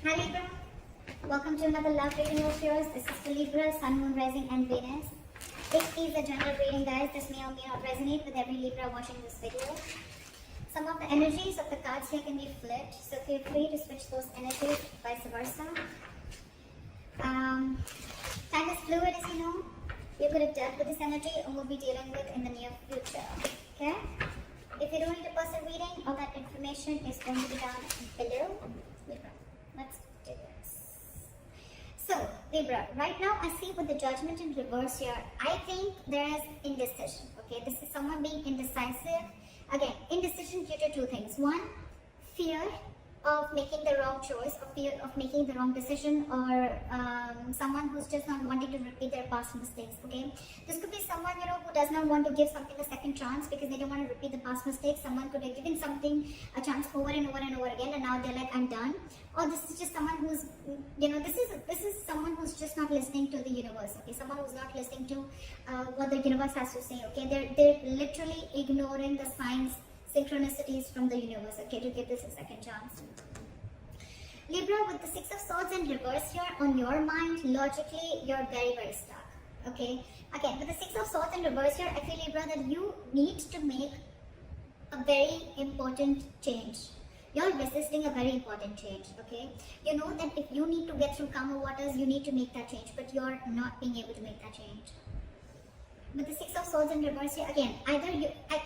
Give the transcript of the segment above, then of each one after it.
Hi Libra, welcome to another love reading of yours. This is for Libra, Sun, Moon, Rising and Venus. It is a general reading, guys. This may or may not resonate with every Libra watching this video. Some of the energies of the cards here can be flipped, so feel free to switch those energies, vice versa. Time is fluid, as you know. You could have dealt with this energy or will be dealing with in the near future. Okay? If you don't need a personal reading, all that information is going to be down below. Libra, let's do this. So, Libra, right now I see with the judgment in reverse here, I think there is indecision. Okay, this is someone being indecisive. Again, indecision due to two things. One, fear of making the wrong choice, or fear of making the wrong decision, or someone who's just not wanting to repeat their past mistakes. Okay, this could be someone, you know, who does not want to give something a second chance because they don't want to repeat the past mistakes. Someone could have given something a chance over and over and over again, and now they're like, I'm done. Or this is just someone who's, you know, this is someone who's just not listening to the universe. Okay, someone who's not listening to what the universe has to say. Okay, they're literally ignoring the signs, synchronicities from the universe, okay, to give this a second chance. Libra, with the Six of Swords in reverse here, on your mind, logically, you're very, very stuck, okay? Again, with the Six of Swords in reverse here, I feel, Libra, that you need to make a very important change. You're resisting a very important change, okay? You know that if you need to get through calmer waters, you need to make that change, but you're not being able to make that change. With the Six of Swords in reverse here, again, either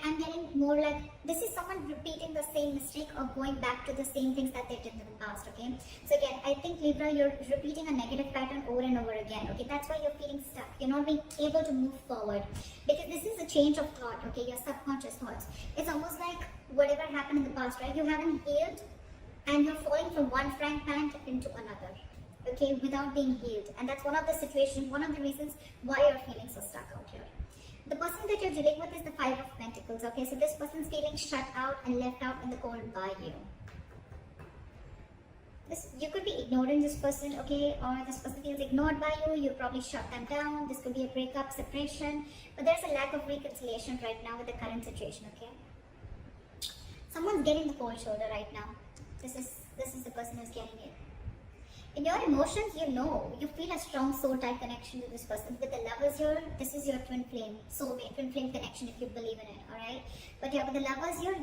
I'm getting more like, this is someone repeating the same mistake or going back to the same things that they did in the past, okay? So again, I think, Libra, you're repeating a negative pattern over and over again, okay? That's why you're feeling stuck. You're not being able to move forward because this is a change of thought, okay? Your subconscious thoughts. It's almost like whatever happened in the past, right? You haven't healed and you're falling from one frying pan into another, okay, without being healed. And that's one of the situations, one of the reasons why you're feeling so stuck out here. The person that you're dealing with is the Five of Pentacles, okay? So this person's feeling shut out and left out in the cold by you. You could be ignoring this person, okay? Or this person feels ignored by you. You probably shut them down. This could be a breakup, separation. But there's a lack of reconciliation right now with the current situation, okay? Someone's getting the cold shoulder right now. This is the person who's getting it. In your emotions, you feel a strong soul type connection to this person. With the Lovers here, this is your twin flame, soulmate, twin flame connection if you believe in it, alright? But yeah, with the Lovers here,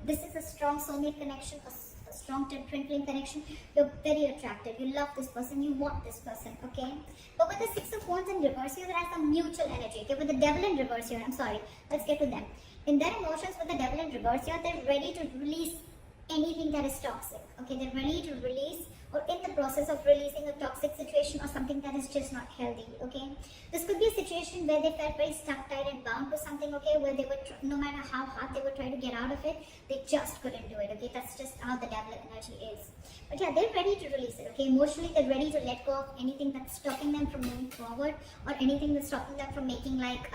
this is a strong soulmate connection, a strong twin flame connection. You're very attracted, you love this person, you want this person, okay? But with the Six of Wands in reverse here, there is some mutual energy, okay? With the Devil in reverse here, I'm sorry, let's get to them. In their emotions, with the Devil in reverse here, they're ready to release anything that is toxic, okay? They're ready to release or in the process of releasing a toxic situation or something that is just not healthy, okay? This could be a situation where they felt very stuck, tied and bound to something, okay? Where they would, no matter how hard they would try to get out of it, they just couldn't do it, okay? That's just how the Devil energy is. But yeah, they're ready to release it, okay? Emotionally, they're ready to let go of anything that's stopping them from moving forward or anything that's stopping them from making like,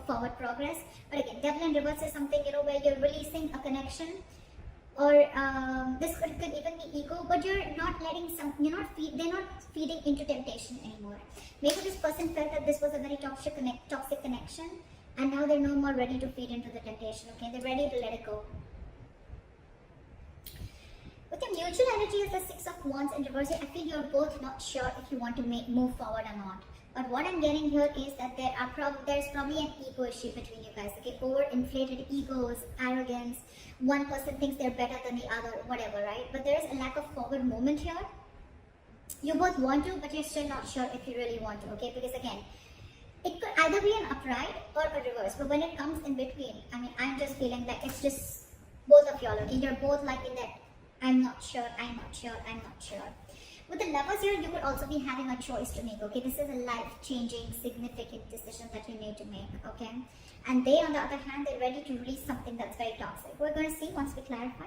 forward progress. But again, Devil in reverse is something, where you're releasing a connection, or this could even be ego, but you're not letting they're not feeding into temptation anymore. Maybe this person felt that this was a very toxic connection, and now they're no more ready to feed into the temptation, okay? They're ready to let it go. With the mutual energy of the Six of Wands in reverse, I feel you're both not sure if you want to move forward or not. But what I'm getting here is that there's probably an ego issue between you guys, okay? Overinflated egos, arrogance. One person thinks they're better than the other, whatever, right? But there is a lack of forward movement here. You both want to, but you're still not sure if you really want to, okay? Because again, it could either be an upright or a reverse. But when it comes in between, I mean, I'm just feeling that it's just both of y'all, okay? You're both like in that, I'm not sure, I'm not sure, I'm not sure. With the Lovers here, you could also be having a choice to make, okay? This is a life-changing, significant decision that you need to make, okay? And they, on the other hand, they're ready to release something that's very toxic. We're going to see once we clarify.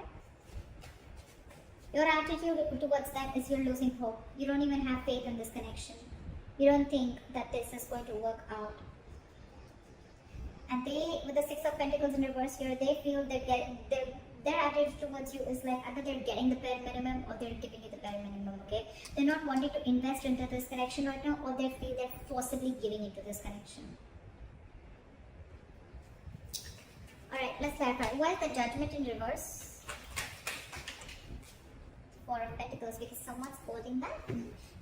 Your attitude towards them is you're losing hope. You don't even have faith in this connection. You don't think that this is going to work out. And they, with the Six of Pentacles in reverse here, they feel their attitude towards you is like either they're getting the bare minimum or they're giving you the bare minimum, okay? They're not wanting to invest into this connection right now, or they feel they're forcibly giving into this connection. Alright, let's clarify. Why is the Judgment in reverse? Four of Pentacles, because someone's holding back.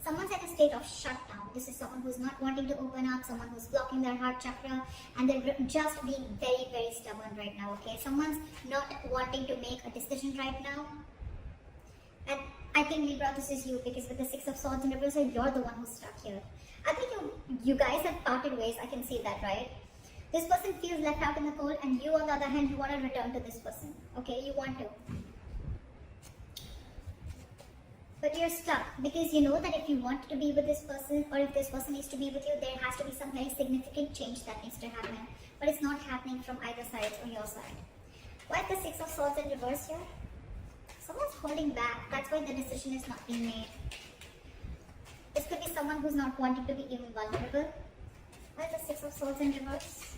Someone's in a state of shutdown. This is someone who's not wanting to open up, someone who's blocking their heart chakra, and they're just being very, very stubborn right now, okay? Someone's not wanting to make a decision right now. And I think, Libra, this is you, because with the Six of Swords in reverse, you're the one who's stuck here. I think you guys have parted ways. I can see that, right? This person feels left out in the cold, and you, on the other hand, you want to return to this person, okay? You want to. But you're stuck, because you know that if you want to be with this person, or if this person needs to be with you, there has to be some very significant change that needs to happen. But it's not happening from either side or your side. Why is the Six of Swords in reverse here? Someone's holding back. That's why the decision is not being made. This could be someone who's not wanting to be even vulnerable. Why is the Six of Swords in reverse?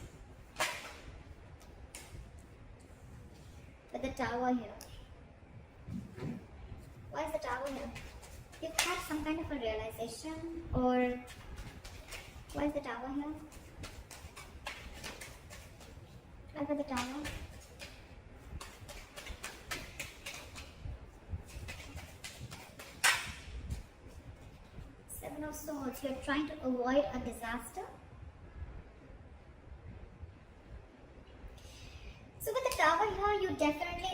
With the Tower here. Why is the Tower here? You've had some kind of a realization, or why is the Tower here? Why for the Tower? Seven of Swords. You're trying to avoid a disaster. So with the Tower here,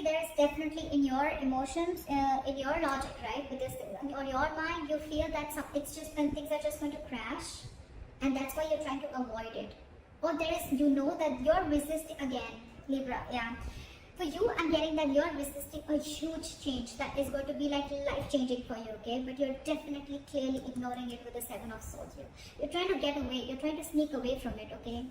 there is definitely in your emotions, in your logic, right? Because on your mind, you feel that it's just when things are just going to crash, and that's why you're trying to avoid it. Or you know that you're resisting again, Libra. Yeah. For you, I'm getting that you're resisting a huge change that is going to be like life-changing for you, okay? But you're definitely clearly ignoring it with the Seven of Swords here. You're trying to get away. You're trying to sneak away from it, okay?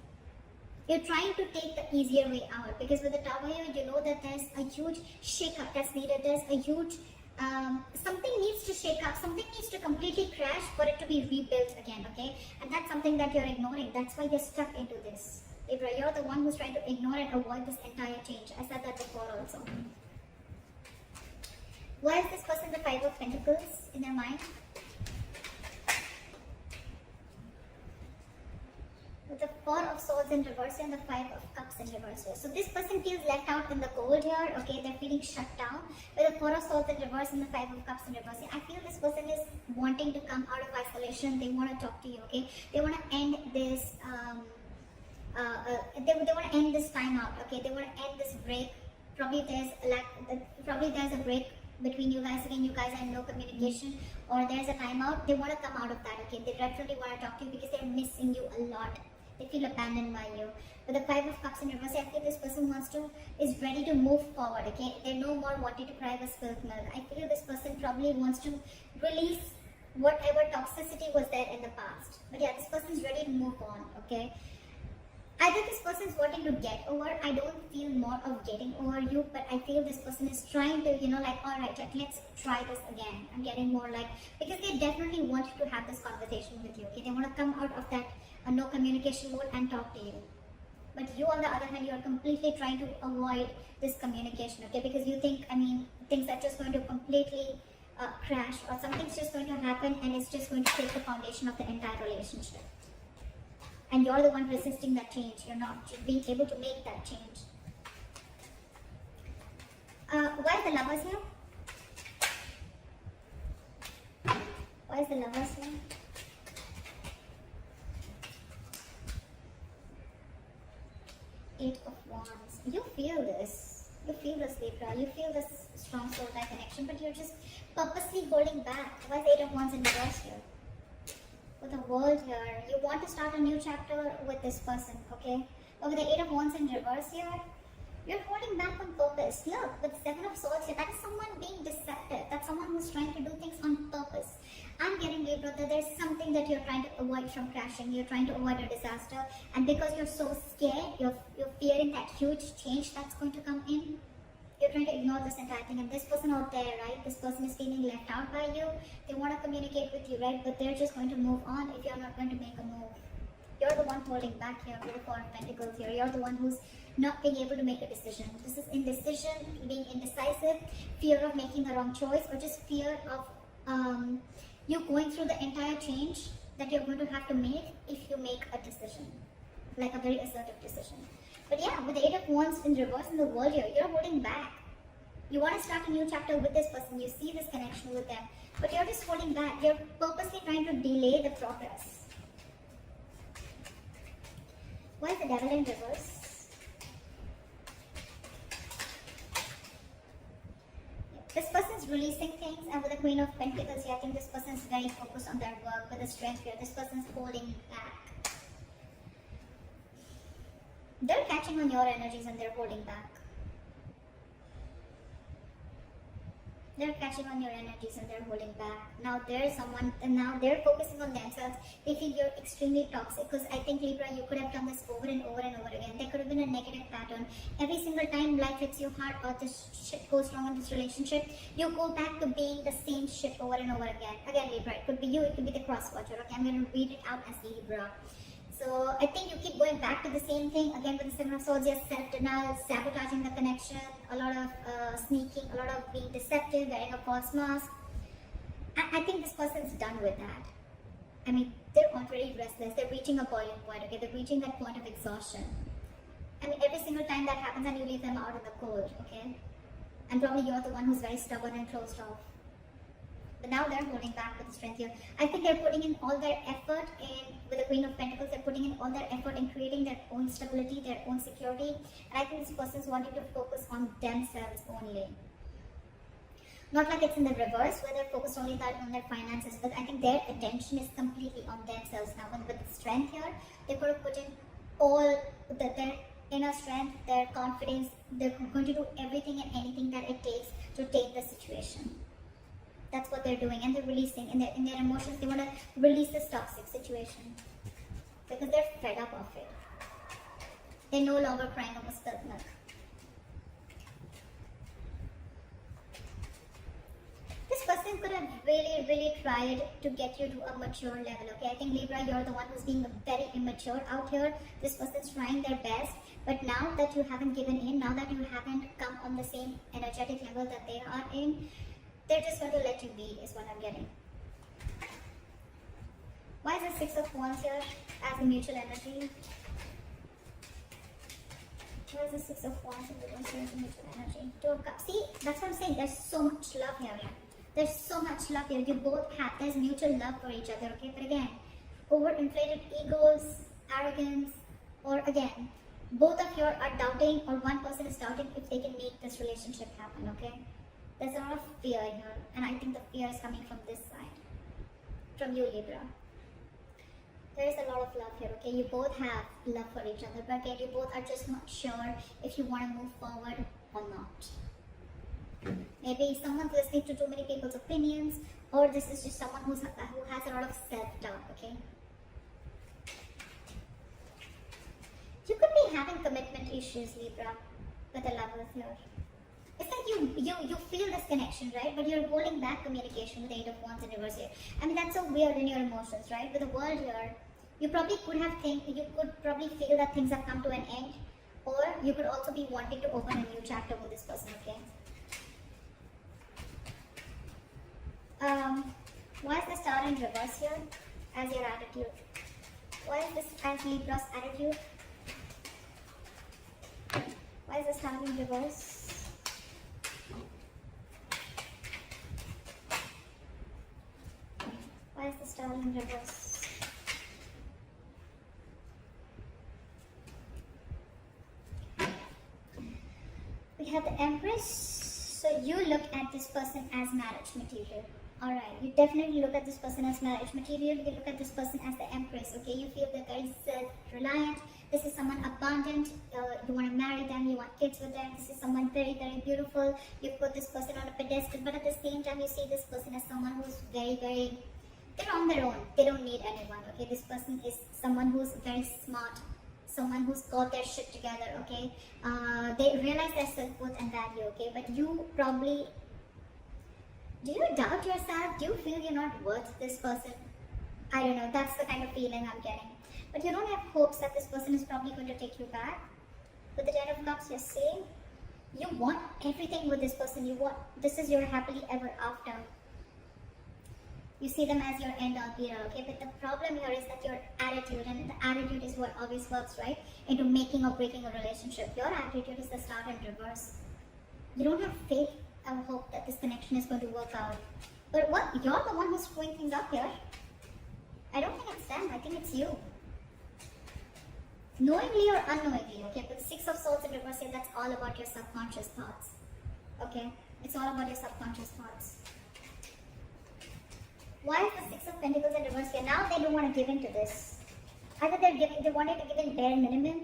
You're trying to take the easier way out, because with the Tower here, you know that there's a huge shake-up that's needed. There's a huge, something needs to shake up. Something needs to completely crash for it to be rebuilt again, okay? And that's something that you're ignoring. That's why you're stuck into this. Libra, you're the one who's trying to ignore and avoid this entire change. I said that before also. Why is this person the Five of Pentacles in their mind? With the Four of Swords in reverse and the Five of Cups in reverse. So this person feels left out in the cold here, okay? They're feeling shut down. With the Four of Swords in reverse and the Five of Cups in reverse. I feel this person is wanting to come out of isolation. They want to talk to you, okay? They want to end this, they want to end this time out, okay? They want to end this break. Probably there's a break between you guys. Again, you guys are in no communication, or there's a timeout. They want to come out of that, okay? They definitely want to talk to you because they're missing you a lot. They feel abandoned by you. With the Five of Cups in reverse, I feel this person is ready to move forward, okay? They're no more wanting to cry the spilled milk. I feel this person probably wants to release whatever toxicity was there in the past. But yeah, this person is ready to move on, okay? Either this person is wanting to get over. I don't feel more of getting over you, but I feel this person is trying to, alright, let's try this again. I'm getting more because they definitely want to have this conversation with you, okay? They want to come out of that no communication mode and talk to you. But you, on the other hand, you are completely trying to avoid this communication, okay? Because you think, things are just going to completely crash, or something's just going to happen and it's just going to take the foundation of the entire relationship. And you're the one resisting that change. You're not being able to make that change. Why is the Lovers here? Why is the Lovers here? Eight of Wands. You feel this. You feel this, Libra. You feel this strong soul-like connection, but you're just purposely holding back. Why is the Eight of Wands in reverse here? With the World here, you want to start a new chapter with this person, okay? But with the Eight of Wands in reverse here, you're holding back on purpose. Look, with the Seven of Swords here, that is someone being deceptive. That's someone who's trying to do things on purpose. I'm getting, Libra, that there's something that you're trying to avoid from crashing. You're trying to avoid a disaster, and because you're so scared, you're fearing that huge change that's going to come in. You're trying to ignore this entire thing, and this person out there, right? This person is feeling left out by you. They want to communicate with you, right? But they're just going to move on if you're not going to make a move. You're the one holding back here with the Four of Pentacles here. You're the one who's not being able to make a decision. This is indecision, being indecisive, fear of making the wrong choice, or just fear of you going through the entire change that you're going to have to make if you make a decision, like a very assertive decision. But yeah, with the Eight of Wands in reverse in the World here, you're holding back. You want to start a new chapter with this person. You see this connection. emotional with them. But you're just holding back. You're purposely trying to delay the progress. Why is the devil in reverse? This person is releasing things, and with the Queen of Pentacles here, I think this person is very focused on their work with the strength here. This person is holding back. They're catching on your energies and they're holding back. They're catching on your energies and they're holding back. Now there's someone, and now they're focusing on themselves. They feel you're extremely toxic, because I think, Libra, you could have done this over and over and over again. There could have been a negative pattern. Every single time life hits you hard or this shit goes wrong in this relationship, you go back to being the same shit over and over again. Again, Libra, it could be you, it could be the cross watcher. Okay, I'm going to read it out as Libra. So I think you keep going back to the same thing. Again, with the Seven of Swords, yes, self-denial, sabotaging the connection, a lot of sneaking, a lot of being deceptive, wearing a false mask. I think this person's done with that. I mean, they're already restless. They're reaching a boiling point, okay? They're reaching that point of exhaustion. I mean, every single time that happens and you leave them out in the cold, okay? And probably you're the one who's very stubborn and closed off. But now they're holding back with the strength here. I think they're putting in all their effort in, with the Queen of Pentacles, they're putting in all their effort in creating their own stability, their own security. And I think this person's wanting to focus on themselves only. Not like it's in the reverse, where they're focused only on their finances, but I think their attention is completely on themselves now. And with the strength here, they could have put in all their inner strength, their confidence. They're going to do everything and anything that it takes to take the situation. That's what they're doing, and they're releasing in their emotions. They want to release this toxic situation because they're fed up of it. They're no longer crying over spilt milk. This person could have really tried to get you to a mature level, okay? I think, Libra, you're the one who's being very immature out here. This person's trying their best, but now that you haven't given in, now that you haven't come on the same energetic level that they are in, they're just going to let you be, is what I'm getting. Why is the Six of Wands here as a mutual energy? Why is the Six of Wands in reverse here as a mutual energy? Two of Cups. See, that's what I'm saying. There's so much love here. There's so much love here. You both have, there's mutual love for each other, okay? But again, overinflated egos, arrogance, or again, both of you are doubting, or one person is doubting if they can make this relationship happen, okay? There's a lot of fear here, and I think the fear is coming from this side, from you, Libra. There is a lot of love here, okay? You both have love for each other, but again, you both are just not sure if you want to move forward or not. Maybe someone's listening to too many people's opinions, or this is just someone who has a lot of self-doubt, okay? You could be having commitment issues, Libra, with the Lovers here. It's like you feel this connection, right? But you're holding back communication with the Eight of Wands in reverse here. I mean, that's so weird in your emotions, right? With the World here, you probably could probably feel that things have come to an end, or you could also be wanting to open a new chapter with this person, okay? Why is the Star in reverse here as your attitude? Why is this as Libra's attitude? Why is the Star in reverse? Why is the Star in reverse? We have the Empress. So you look at this person as marriage material. Alright, you definitely look at this person as marriage material. You look at this person as the Empress, okay? You feel that they're self-reliant. This is someone abundant. You want to marry them, you want kids with them. This is someone very beautiful. You put this person on a pedestal, but at the same time, you see this person as someone who's very they're on their own. They don't need anyone, okay? This person is someone who's very smart, someone who's got their shit together, okay? They realize their self-worth and value, okay? But you probably, do you doubt yourself? Do you feel you're not worth this person? I don't know, that's the kind of feeling I'm getting. But you don't have hopes that this person is probably going to take you back. With the Ten of Cups, you're saying you want everything with this person. You want, this is your happily ever after. You see them as your end all be all, okay? But the problem here is that your attitude, and the attitude is what always works, right? Into making or breaking a relationship. Your attitude is the Star in reverse. You don't have faith I hope that this connection is going to work out. But what? You're the one who's screwing things up here. I don't think it's them. I think it's you. Knowingly or unknowingly, okay? But the Six of Swords in reverse here, that's all about your subconscious thoughts. Okay? It's all about your subconscious thoughts. Why is the Six of Pentacles in reverse here? Now they don't want to give in to this. Either they wanted to give in bare minimum,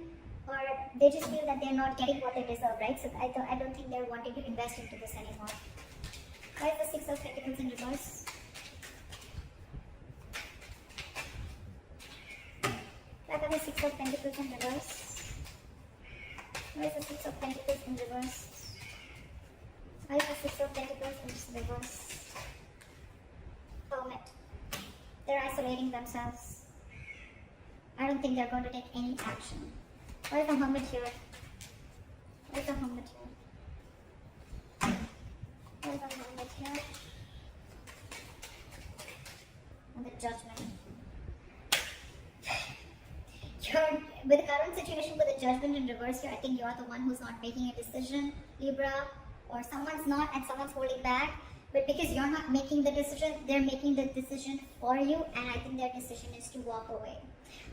or they just feel that they're not getting what they deserve, right? So I don't think they're wanting to invest into this anymore. Why is the Six of Pentacles in reverse? Why are the Six of Pentacles in reverse? Why is the Six of Pentacles in reverse? Why is the Six of Pentacles in reverse? Hermit. They're isolating themselves. I don't think they're going to take any action. Why is the Hermit here? Why is the Hermit here? Why is the Hermit here? And the Judgment. With the current situation with the Judgment in reverse here, I think you're the one who's not making a decision, Libra, or someone's not and someone's holding back. But because you're not making the decision, they're making the decision for you, and I think their decision is to walk away.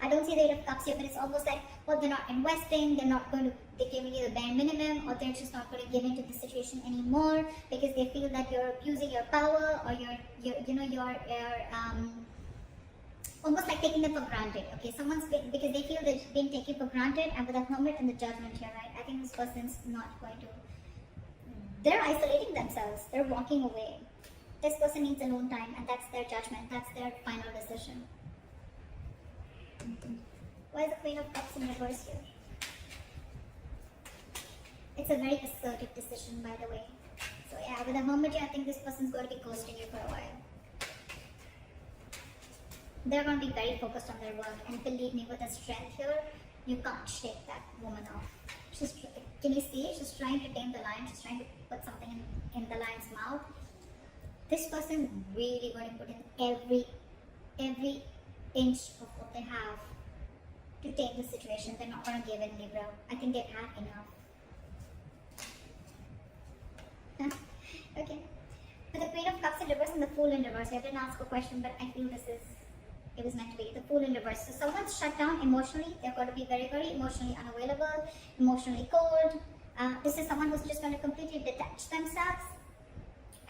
I don't see the Eight of Cups here, but it's almost like, well, they're not investing, they're giving you the bare minimum, or they're just not going to give into the situation anymore because they feel that you're abusing your power, or you're almost like taking them for granted. Okay, because they feel they've been taken for granted, and with the Hermit and the Judgment here, right? I think this person's not going to. They're isolating themselves. They're walking away. This person needs alone time, and that's their judgment. That's their final decision. Why is the Queen of Cups in reverse here? It's a very assertive decision, by the way. So yeah, with the Hermit, I think this person's going to be ghosting you for a while. They're going to be very focused on their work, and believe me, with the strength here, you can't shake that woman off. Can you see? She's trying to tame the lion. She's trying to put something in the lion's mouth. This person really going to put in every inch of what they have to tame the situation. They're not going to give in, Libra. I think they've had enough. Okay. With the Queen of Cups in reverse and the Fool in reverse, I didn't ask a question, but I feel it was meant to be. The Fool in reverse. So someone's shut down emotionally. They're going to be very, very emotionally unavailable, emotionally cold. This is someone who's just going to completely detach themselves.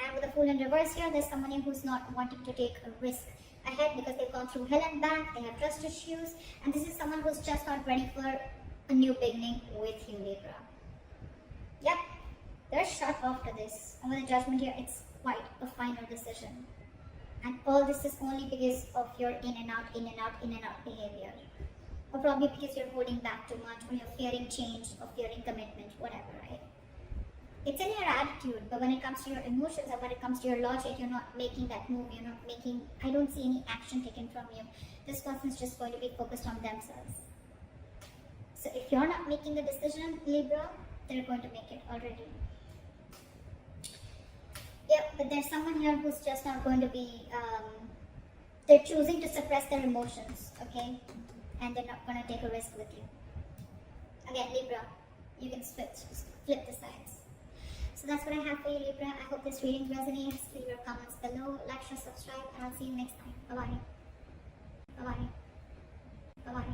And with the Fool in reverse here, there's someone who's not wanting to take a risk ahead because they've gone through hell and back. They have trust issues. And this is someone who's just not ready for a new beginning with you, Libra. Yep. They're shut after this. And with the Judgment here, it's quite a final decision. And all this is only because of your in and out behavior. Or probably because you're holding back too much, or you're fearing change, or fearing commitment, whatever, right? It's in your attitude, but when it comes to your emotions or when it comes to your logic, you're not making that move, I don't see any action taken from you. This person's just going to be focused on themselves. So if you're not making the decision, Libra, they're going to make it already. Yeah, but there's someone here who's just not going to be, they're choosing to suppress their emotions, okay? And they're not going to take a risk with you. Again, Libra, you can flip the sides. So that's what I have for you, Libra. I hope this reading resonates. Leave your comments below, like, share, subscribe, and I'll see you next time. Bye-bye. Bye-bye. Bye-bye.